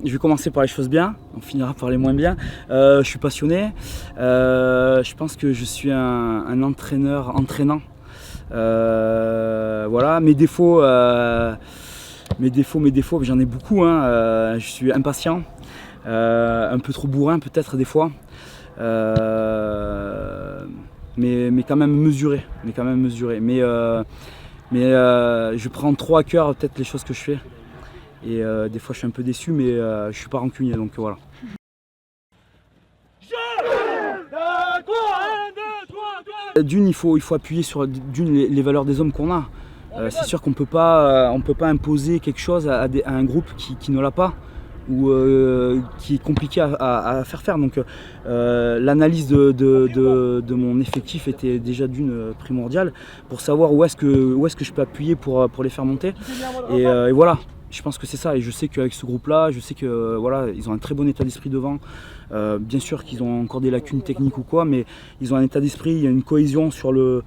Je vais commencer par les choses bien, on finira par les moins bien. Je suis passionné, je pense que je suis un entraîneur entraînant. Voilà, mes défauts, j'en ai beaucoup. Je suis impatient, un peu trop bourrin peut-être des fois. Mais quand même mesuré. Mais je prends trop à cœur peut-être les choses que je fais. Et des fois je suis un peu déçu, mais je suis pas rancunier, donc voilà. D'une, il faut appuyer sur les valeurs des hommes qu'on a. C'est sûr qu'on peut pas imposer quelque chose à un groupe qui ne l'a pas, ou qui est compliqué à faire faire. Donc l'analyse de mon effectif était déjà d'une primordiale pour savoir où est-ce que je peux appuyer pour les faire monter. Et voilà. Je pense que c'est ça, et je sais qu'avec ce groupe-là, je sais que voilà, ils ont un très bon état d'esprit devant. Bien sûr qu'ils ont encore des lacunes techniques ou quoi, mais ils ont un état d'esprit, il y a une cohésion sur le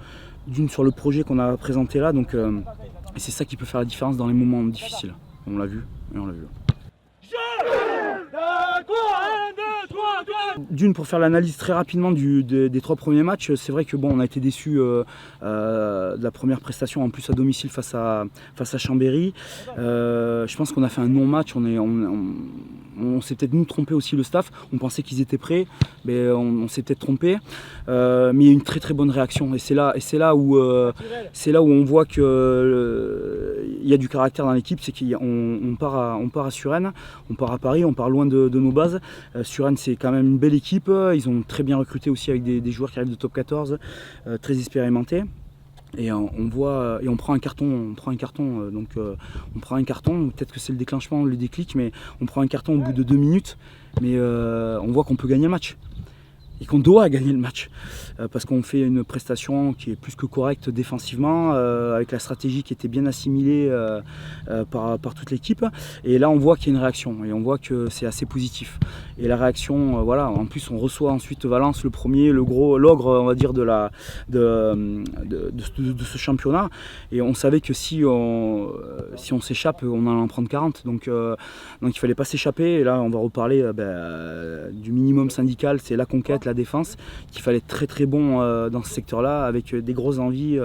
projet qu'on a présenté là. Donc, et c'est ça qui peut faire la différence dans les moments difficiles. On l'a vu, et on l'a vu. D'une, pour faire l'analyse très rapidement des 3 premiers matchs, c'est vrai que bon, on a été déçus de la première prestation, en plus à domicile face à Chambéry. Je pense qu'on a fait un non-match, on s'est peut-être nous trompé aussi, le staff, on pensait qu'ils étaient prêts, mais on s'est peut-être trompé. Mais il y a une très très bonne réaction, et c'est là où on voit qu'il y a du caractère dans l'équipe. C'est qu'on part à Suresnes, on part à Paris, on part loin de nos bases. Suresnes, c'est quand même une belle équipe, ils ont très bien recruté aussi avec des joueurs qui arrivent de top 14, très expérimentés. Et on prend un carton, peut-être que c'est le déclenchement, le déclic, mais on prend un carton au bout de 2 minutes, mais on voit qu'on peut gagner le match. Et qu'on doit gagner le match, parce qu'on fait une prestation qui est plus que correcte défensivement, avec la stratégie qui était bien assimilée par toute l'équipe. Et là on voit qu'il y a une réaction, et on voit que c'est assez positif. Et la réaction, voilà, en plus on reçoit ensuite Valence, le premier, l'ogre on va dire de ce championnat. Et on savait que si on s'échappe, on allait en prendre 40. Donc il fallait pas s'échapper. Et là on va reparler du minimum syndical, c'est la conquête, la défense, qu'il fallait être très très bon dans ce secteur-là, avec des grosses envies,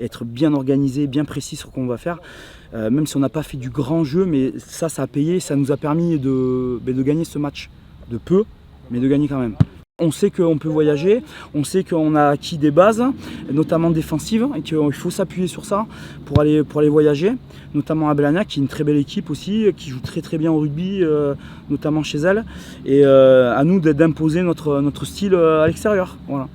être bien organisé, bien précis sur ce qu'on va faire. Même si on n'a pas fait du grand jeu, mais ça a payé, ça nous a permis de gagner ce match. De peu, mais de gagner quand même. On sait qu'on peut voyager, on sait qu'on a acquis des bases, notamment défensives, et qu'il faut s'appuyer sur ça pour aller voyager, notamment à Blagnac, qui est une très belle équipe aussi, qui joue très très bien au rugby, notamment chez elle, et à nous d'imposer notre style à l'extérieur. Voilà.